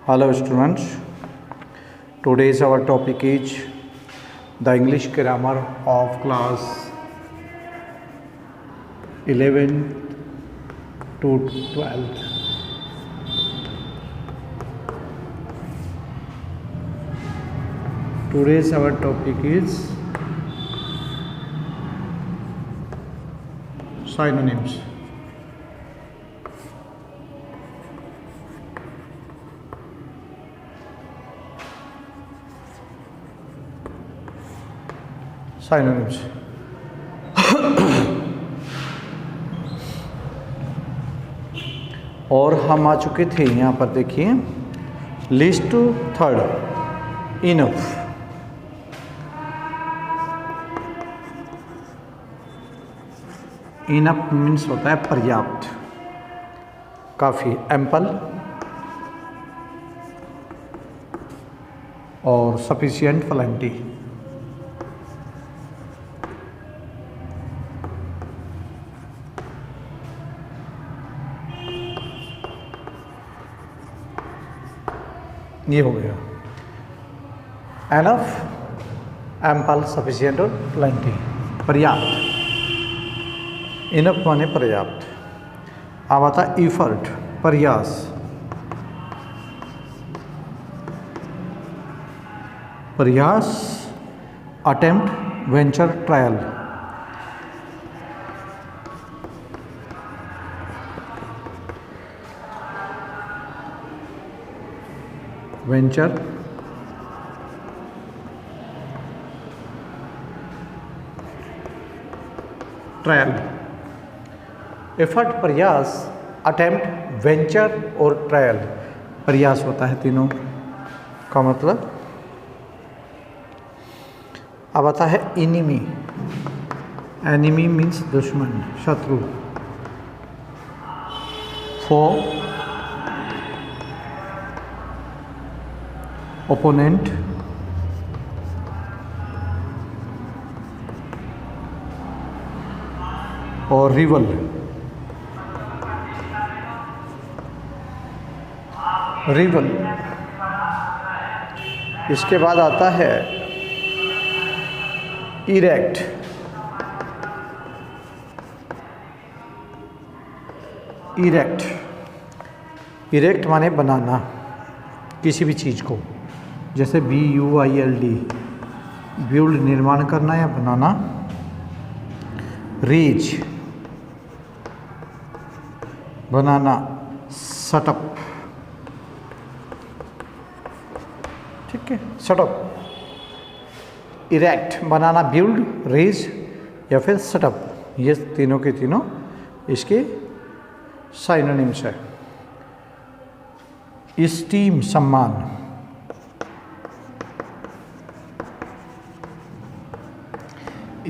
Hello students, today's our topic is the English grammar of class 11th to 12th. Today's our topic is synonyms. Synonyms. और हम आ चुके थे यहाँ पर, देखिए list third, enough. Enough means होता है पर्याप्त, काफ़ी, एम्पल और सफिशिएंट, प्लेंटी। ये हो गया एनफ, एम्पल, सफिशिएंट और प्लेंटी, पर्याप्त। इनफ माने पर्याप्त। अब आता है इफर्ट, प्रयास। प्रयास, attempt, venture, trial. Venture, trial. Effort, प्रयास, अटेम्प्ट, वेंचर और ट्रायल। प्रयास होता है तीनों का मतलब। अब आता है एनिमी। एनिमी मीन्स दुश्मन, शत्रु। फो, ओपोनेंट, और रिवल। रिवल। इसके बाद आता है इरेक्ट। इरेक्ट, इरेक्ट माने बनाना किसी भी चीज़ को, जैसे BUILD, बिल्ड, निर्माण करना या बनाना। रेज, बनाना, सेटअप, ठीक है, सेटअप। इरेक्ट, बनाना, बिल्ड, रेज या फिर सेटअप, ये तीनों के तीनों इसके साइनोनिम्स है। इस्टीम, सम्मान।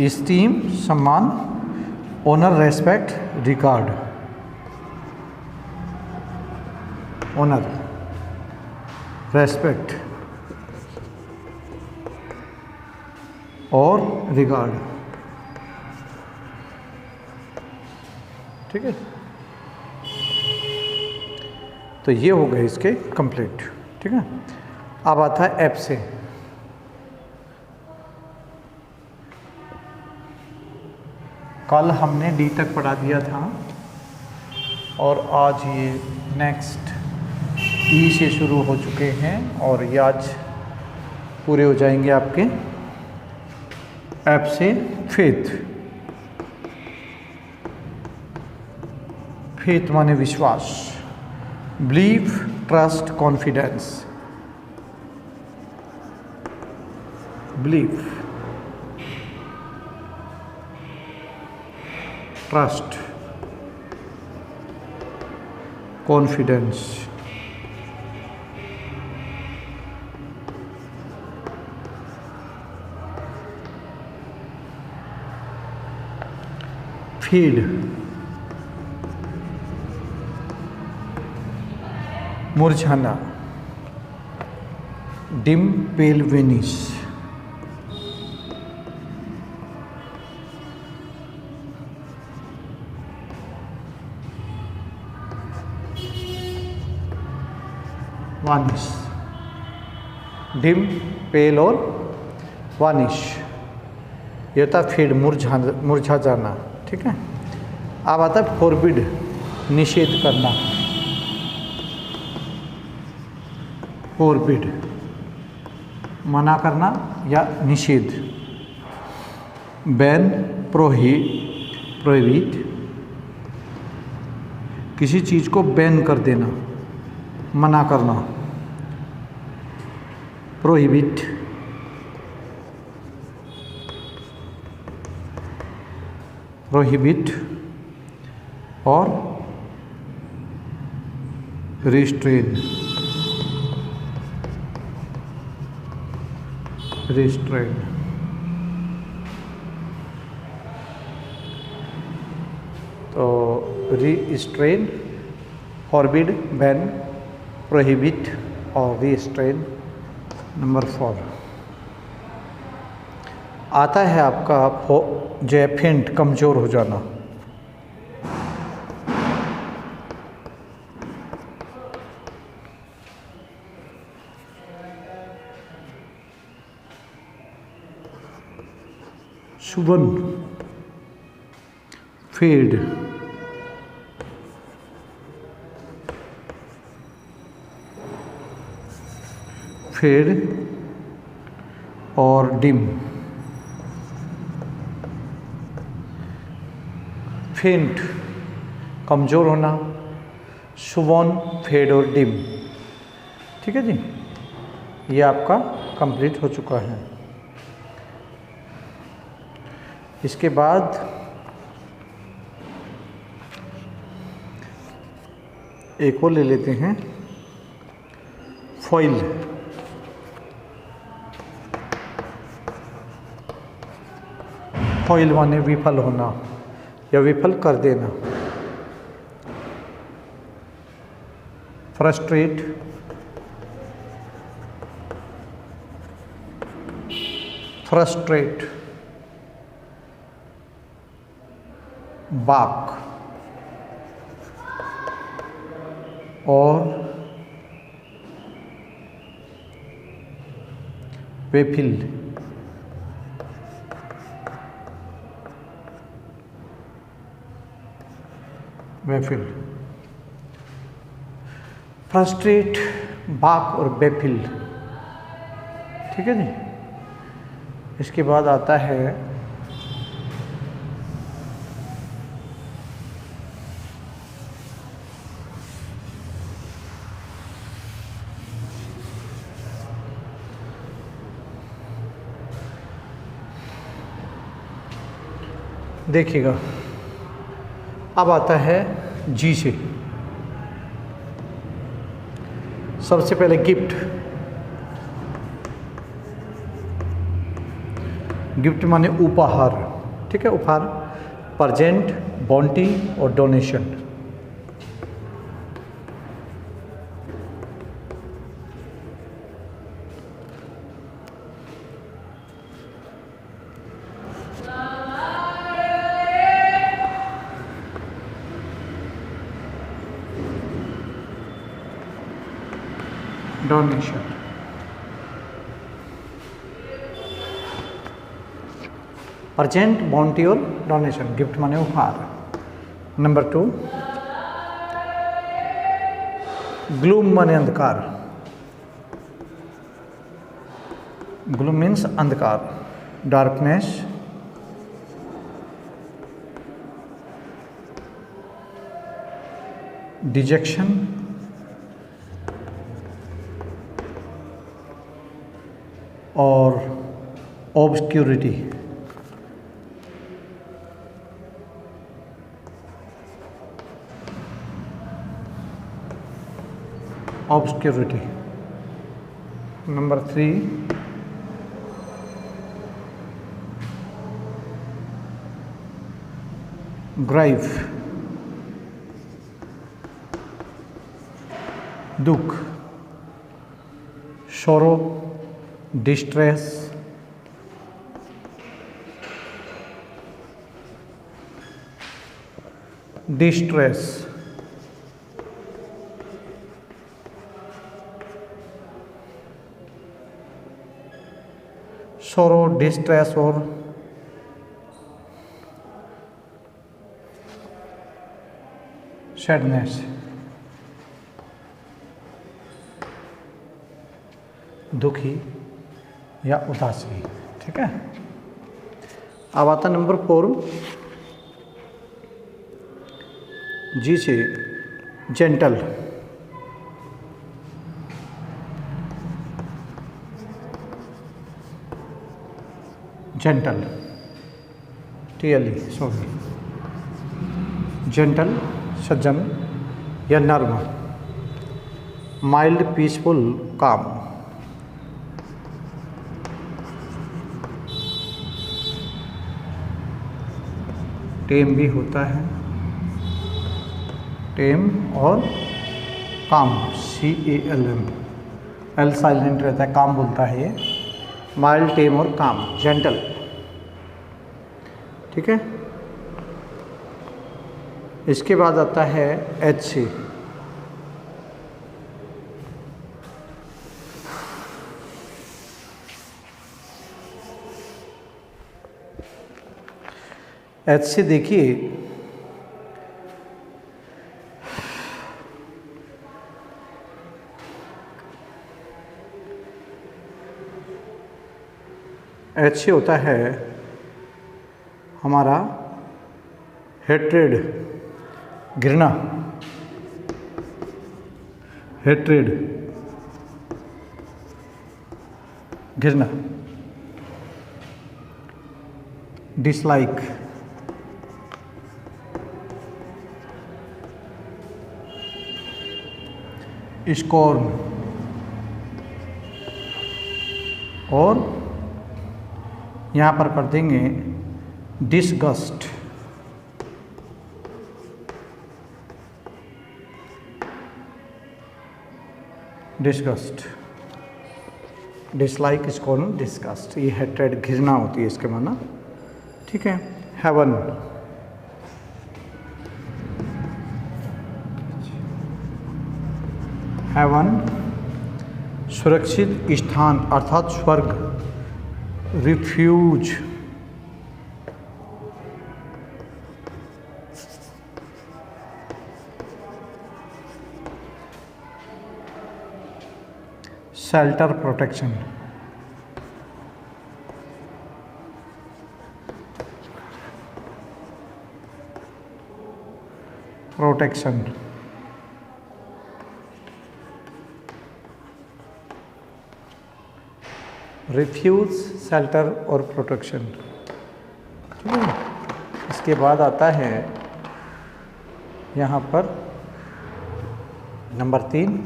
इस्टीम, सम्मान। Honour, respect, regard. Honour, respect और रिगार्ड, ठीक है। तो ये हो गए इसके कंप्लीट, ठीक है। अब आता है एप से। कल हमने डी तक पढ़ा दिया था और आज ये नेक्स्ट ई से शुरू हो चुके हैं और ये आज पूरे हो जाएंगे आपके। एप से फेथ। फेथ माने विश्वास। Believe, trust, confidence. Believe, trust, confidence. Feed, मुरझाना। डिम, पेल, वेनिश। वानिश, डिम पेल और वानिश, ये होता है फेड, मुरझा जाना। ठीक है, अब आता है फोरबिड, निषेध करना। फोरबिड मना करना या निषेध। बैन प्रोहिबिट, किसी चीज़ को बैन कर देना, मना करना। प्रोहिबिट, प्रोहिबिट और रिस्ट्रेन, रिस्ट्रेन। तो रिस्ट्रेन, फॉरबिड, बैन, प्रोहिबिट और रिस्ट्रेन। नंबर 4 आता है आपका जो है फेंट, कमज़ोर हो जाना। सुबन, फेड, फेड और डिम। फेंट कमज़ोर होना, सुबन, फेड और डिम। ठीक है जी, ये आपका कंप्लीट हो चुका है। इसके बाद एक और ले लेते हैं, फॉइल। फॉइल माने विफल होना या विफल कर देना। फ्रस्ट्रेट, फ्रस्ट्रेट, बाक और वेफिल। वेफिल, फ्रस्ट्रेट, बाक और बेफिल। ठीक है जी, इसके बाद आता है देखिएगा, अब आता है जी से। सबसे पहले गिफ्ट। गिफ्ट माने उपहार। ठीक है, उपहार, प्रेजेंट, बॉन्टी और डोनेशन। डोनेशन, प्रेजेंट, बॉन्टी और डोनेशन। गिफ्ट माने उपहार। नंबर 2 ग्लूम माने अंधकार। ग्लूम मीन्स अंधकार, डार्कनेस। डिजेक्शन, और ऑब्सक्यूरिटी। ऑब्सक्यूरिटी। नंबर 3 ग्राइफ, दुख, शोरो, डिस्ट्रेस, डिस्ट्रेस। सोरो, डिस्ट्रेस और सैडनेस, दुखी या उदासी। ठीक है। अब आता नंबर 4, जी से gentle. Gentle, TLE, sorry, gentle सज्जन या नर्म। माइल्ड, पीसफुल, काम। टेम भी होता है, टेम और काम, CALM, L साइलेंट रहता है, काम बोलता है ये। माइल्ड, टेम और काम, जेंटल। ठीक है। इसके बाद आता है H से देखिए, H से होता है हमारा हेट्रेड, घृणा। हेट्रेड, घृणा। Dislike, scorn. और यहाँ पर कर देंगे disgust. Disgust, dislike, scorn, disgust, ये हेट्रेड, घृणा होती है इसके माना। ठीक है। हेवन, हेवन सुरक्षित स्थान अर्थात स्वर्ग, refuge. Shelter, protection. Protection, refuge, shelter और प्रोटेक्शन। ठीक है। इसके बाद आता है यहाँ पर नंबर 3,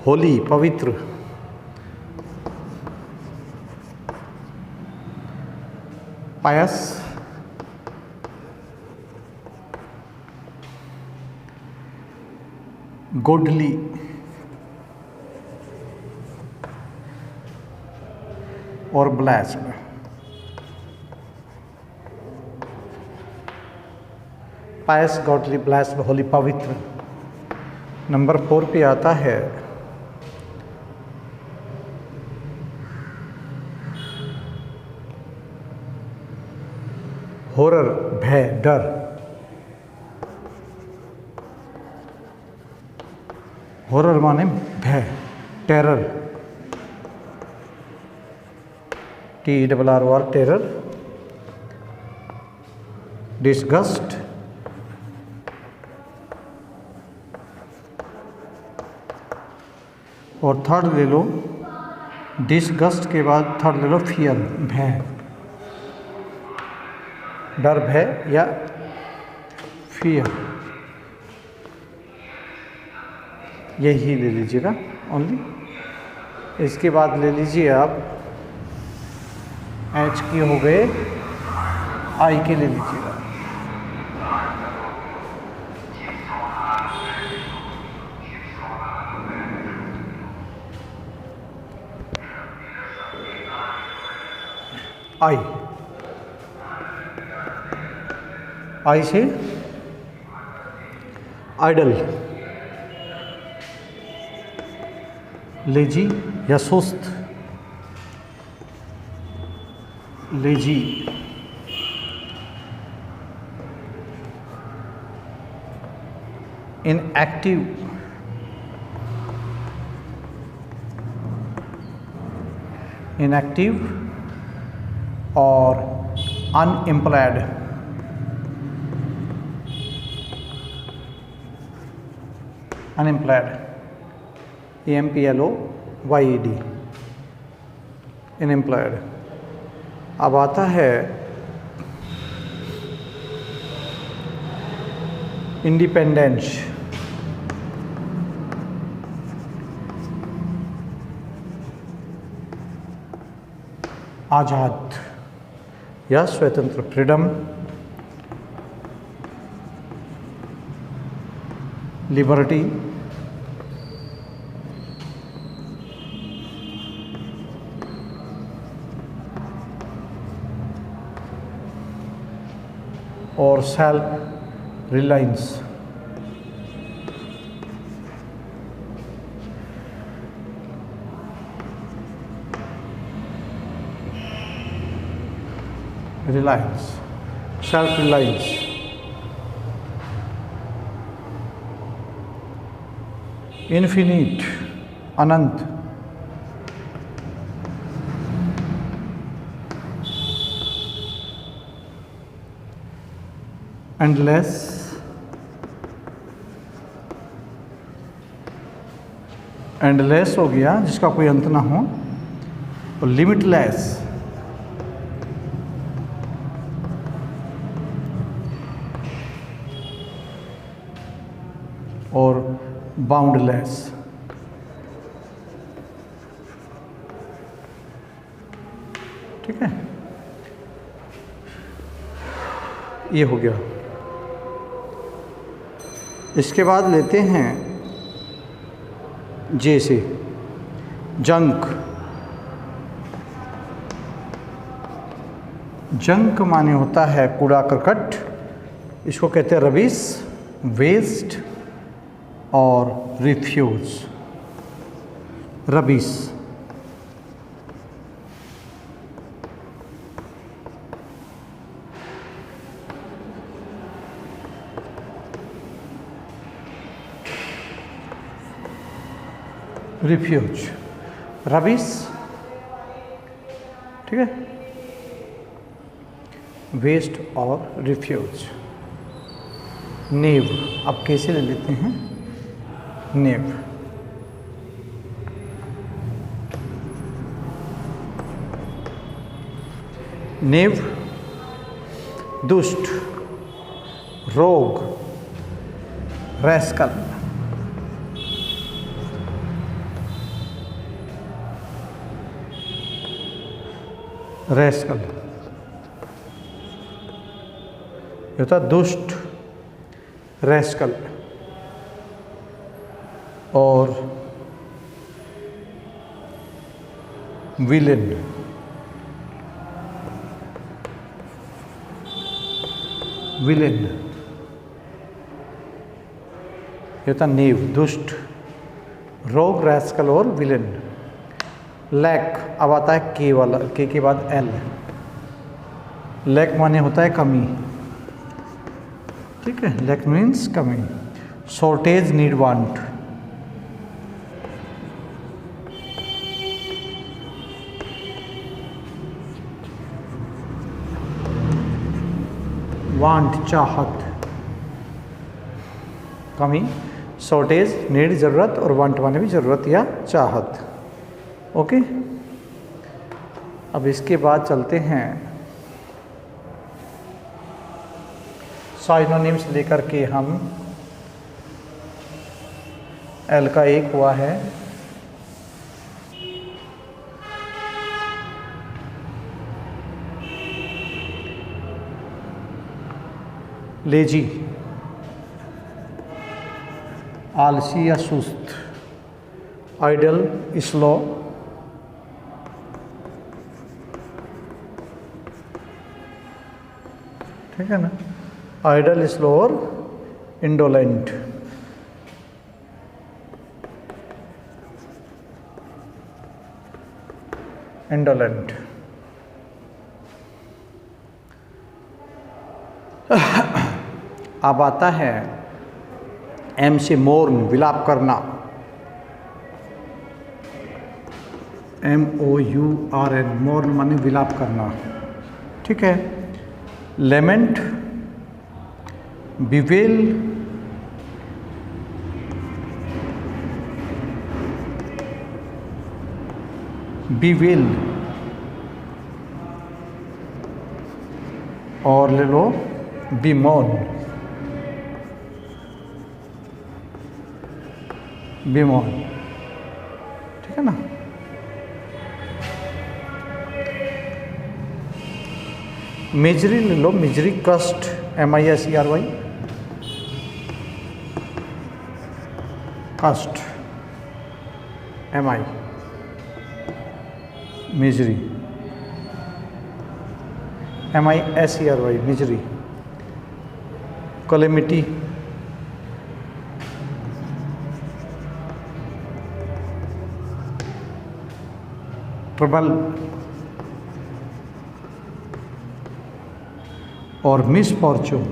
होली, पवित्र। पायस, गुडली, और ब्लेस्ड। पायस, गॉडली, ब्लेस्ड, होली, पवित्र। नंबर 4 पे आता है हॉरर, भय, डर। हॉरर माने भय, टेरर, TERROR, टेरर। डिसगस्ट, और थर्ड ले लो, डिसगस्ट के बाद थर्ड ले लो फियर, भय, डर, भय या फियर, यही ले लीजिएगा ओनली। इसके बाद ले लीजिए आप H के हो गए, I के ले लीजिएगा। I से आइडल, लेजी या सुस्त, लेजी। इनएक्टिव, इनएक्टिव और अनएम्प्लॉयड, अनएम्प्लॉयड, EMPLOYED, अनएम्प्लॉयड। अब आता है इंडिपेंडेंस, आज़ाद या स्वतंत्र, फ्रीडम, लिबर्टी, और self reliance, reliance, self reliance. Infinite, अनंत, एंडलेस, एंडलेस हो गया जिसका कोई अंत ना हो, और लिमिटलेस, और बाउंडलेस। ठीक है, ये हो गया। इसके बाद लेते हैं जे से, जंक। जंक माने होता है कूड़ा करकट, इसको कहते हैं रबिश, वेस्ट और रिफ्यूज। Rubbish, refuse, rubbish. ठीक है, वेस्ट और रिफ्यूज। नेव, अब कैसे ले लेते हैं नेव। नेव, दुष्ट, रोग, रैस्कल, रैस्कल। ये होता दुष्ट, रैस्कल और विलेन। विलेन ये था नेव, दुष्ट, रोग, रैस्कल और विलेन। लैक, अब आता है के वाला, के बाद एल। लैक माने होता है कमी। ठीक है, लैक मीन्स कमी। Shortage, need, want. वांट, चाहत, कमी। शॉर्टेज, नीड, ज़रूरत, और वांट माने भी ज़रूरत या चाहत। ओके, अब इसके बाद चलते हैं साइनोनिम्स लेकर के। हम एल का एक हुआ है लेजी, आलसी या सुस्त। Idle, slow. ठीक है ना, आइडल, स्लो और इंडोलेंट। इंडोलेंट। अब आता है एम से मोर्न, विलाप करना। MOURN, मोर्न माने विलाप करना। ठीक है। लेमेंट, बिवेल, बिवेल, और ले लो बिमोन, बिमोन। ठीक है ना। मिजरी ले लो, मिजरी, कस्ट, MISERY, कस्ट, MI, misery, MISERY, misery. Calamity, trouble, और मिसफॉर्चून।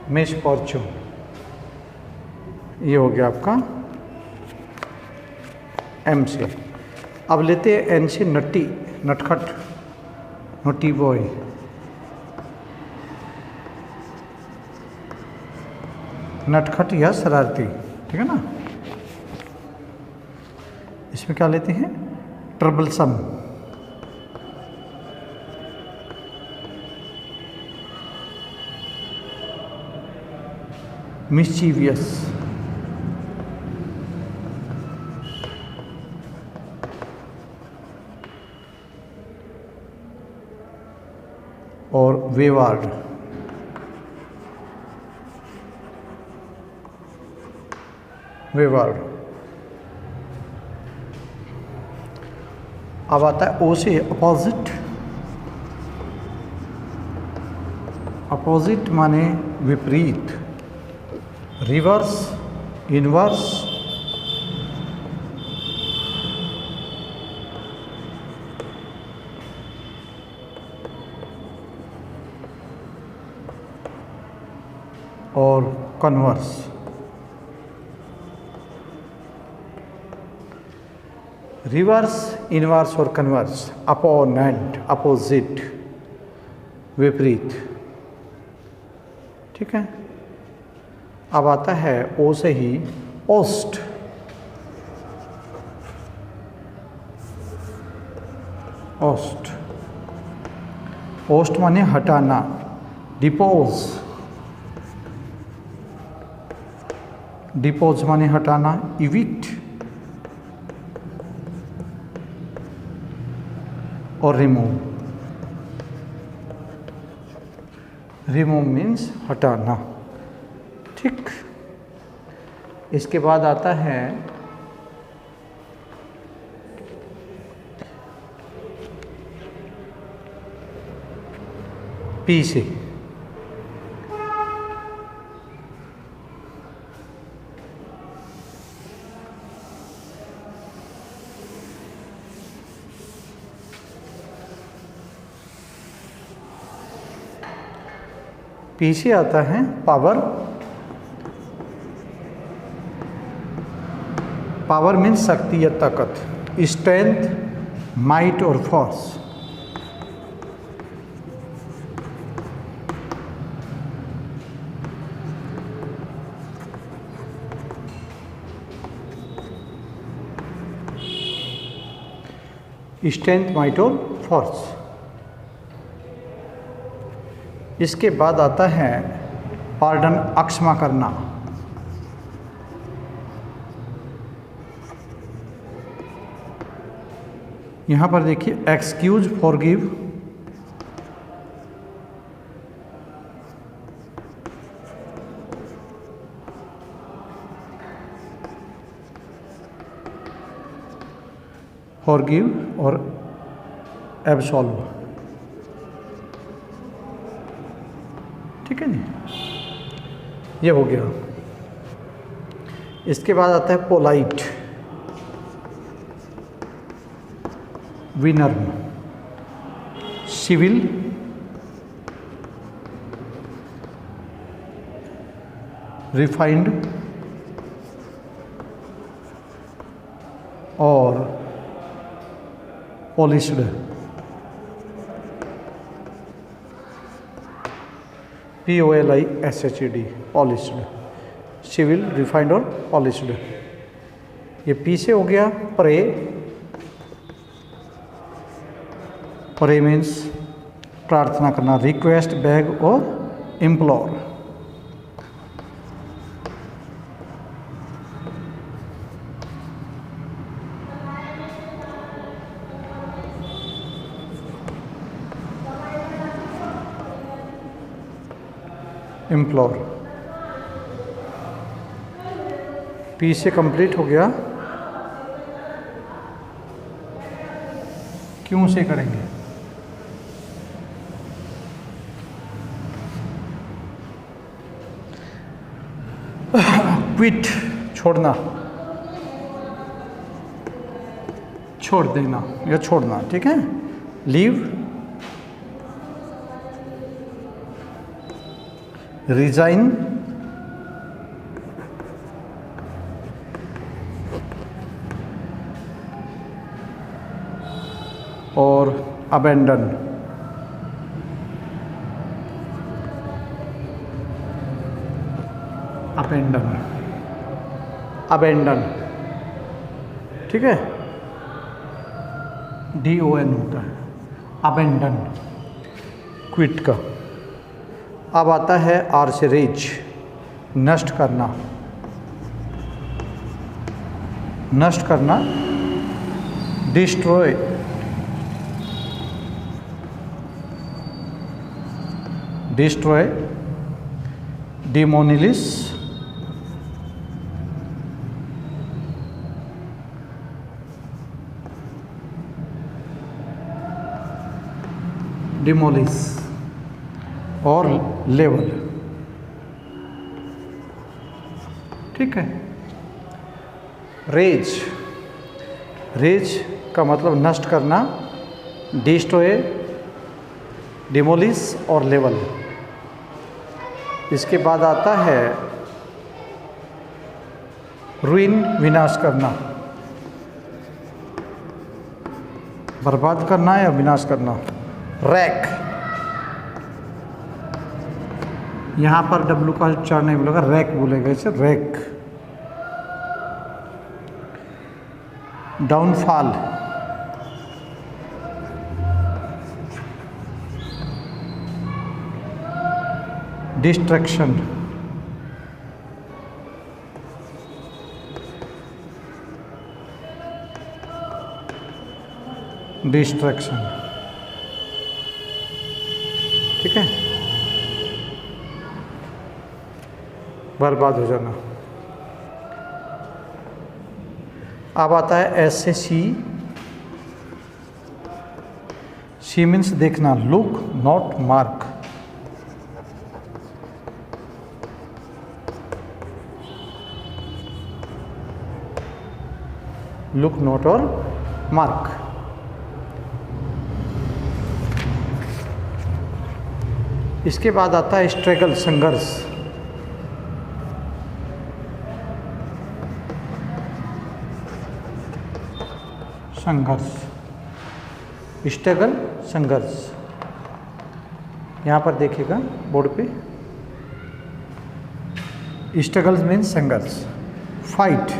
मिसफॉर्चून, ये हो गया आपका M से। अब लेते हैं N से नट्टी, नटखट, नोटी बॉय। नटखट या शरारती। ठीक है ना। इसमें क्या लेते हैं? ट्रबलसम, मिस्चीवियस, और वेवार्ड। वेवार्ड। अब आता है ओ से अपोजिट। अपोजिट माने विपरीत, रिवर्स, इनवर्स, और कन्वर्स। रिवर्स, इनवर्स और कन्वर्स, अपोनेंट, अपोजिट, विपरीत। ठीक है। अब आता है ओ से ही ओस्ट। ओस्ट, ओस्ट माने हटाना, डिपोज, डिपोज माने हटाना, इविक्ट और रिमूव। रिमूव मीन्स हटाना। ठीक। इसके बाद आता है पी से। पी से आता है पावर। पावर मीन्स शक्ति या ताकत, स्ट्रेंथ, माइट और फोर्स। स्ट्रेंथ, माइट और फोर्स। इसके बाद आता है पार्डन, अक्षमा करना। यहां पर देखिए एक्सक्यूज, फॉरगिव, फॉरगिव और एब्सॉल्व। ठीक है जी, ये हो गया। इसके बाद आता है पोलाइट, विनर्म, सिविल, रिफाइंड और polished. POLISHED, polished, civil, refined और पॉलिश्ड। ये P से हो गया प्रे। प्रे मीन्स प्रार्थना करना, रिक्वेस्ट, बेग और इम्प्लोर। इम्प्लोर। P से कंप्लीट हो गया। क्यों से करेंगे? क्विट, छोड़ना, छोड़ देना या छोड़ना, ठीक है। लीव, रिजाइन, और अबेंडन। अबेंडन, अबेंडन, ठीक है। DON होता है अबेंडन, क्विट का। अब आता है R से रेज, नष्ट करना, नष्ट करना, डिस्ट्रॉय, डिस्ट्रॉय, डिमोनिलिस, डिमोलिस और लेवल, ठीक है। रेज, रेज का मतलब नष्ट करना, डिस्ट्रॉय, डिमोलिस और लेवल। इसके बाद आता है रुइन, विनाश करना, बर्बाद करना या विनाश करना। रैक, यहाँ पर W का उच्चारण नहीं बोलेगा, रैक बोलेगा इसे, रैक। डाउनफॉल, डिस्ट्रैक्शन, डिस्ट्रैक्शन, ठीक है, बर्बाद हो जाना। अब आता है S से C। C मीन्स देखना, look, not, mark. Look, note और मार्क। इसके बाद आता है स्ट्रगल, संघर्ष। संघर्ष, स्ट्रगल, संघर्ष। यहाँ पर देखिएगा बोर्ड पे, स्ट्रगल मीन्स संघर्ष। फाइट,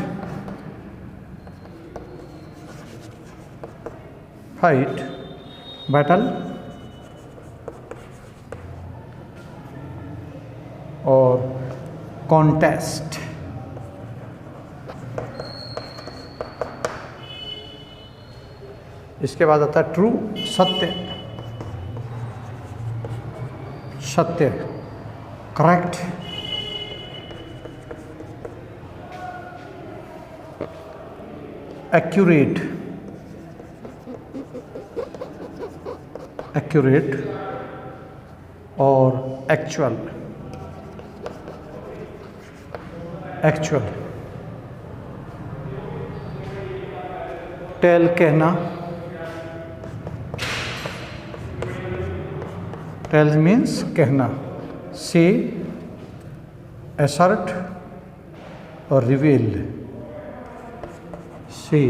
फाइट, बैटल और कॉन्टेस्ट। इसके बाद आता है ट्रू, सत्य, सत्य, करेक्ट, एक्यूरेट, एक्यूरेट और एक्चुअल, एक्चुअल। टेल कहना, टेल मीन्स कहना, से असर्ट और रिवील, से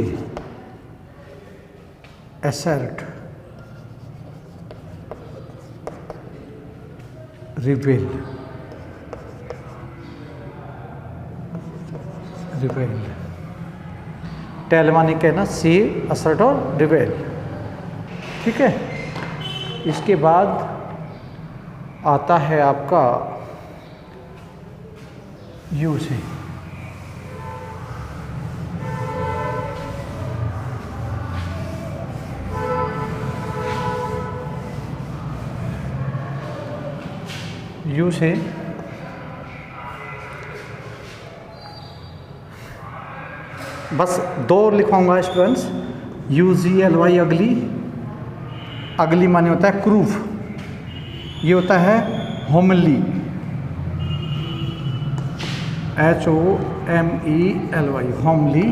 असर्ट रिवील, रिवील। टेल माने कहना, सी असर्ट और रिवील। ठीक है, इसके बाद आता है आपका यू से। यू से बस दो लिखवाऊंगा स्टूडेंट्स। UGLY अगली, अगली माने होता है क्रूफ, ये होता है होमली, HOMELY, होमली।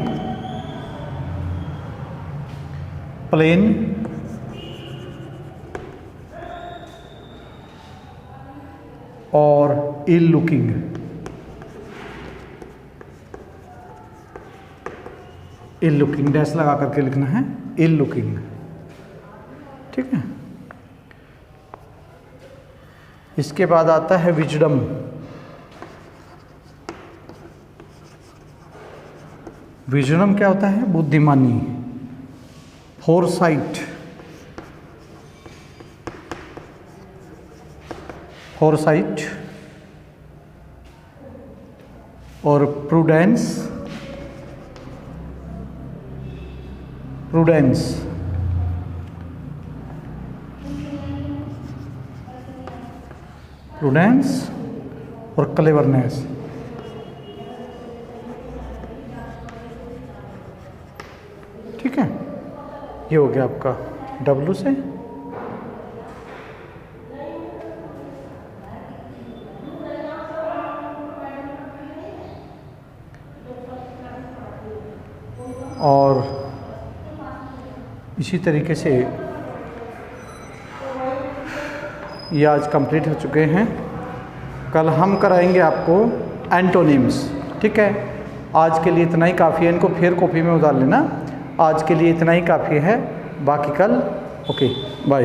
प्लेन, और इल लुकिंग, इल लुकिंग डैश लगा करके लिखना है, इल लुकिंग। ठीक है, इसके बाद आता है विजडम। विजडम क्या होता है? बुद्धिमानी, फोरसाइट, फोरसाइट, और प्रूडेंस, प्रूडेंस, प्रूडेंस और क्लेवरनेस। ठीक है, ये हो गया आपका W से। और इसी तरीके से ये आज कंप्लीट हो चुके हैं। कल हम कराएंगे आपको एंटोनिम्स। ठीक है, आज के लिए इतना ही काफ़ी है। इनको फिर कॉपी में उतार लेना। आज के लिए इतना ही काफ़ी है, बाकी कल। Okay, bye.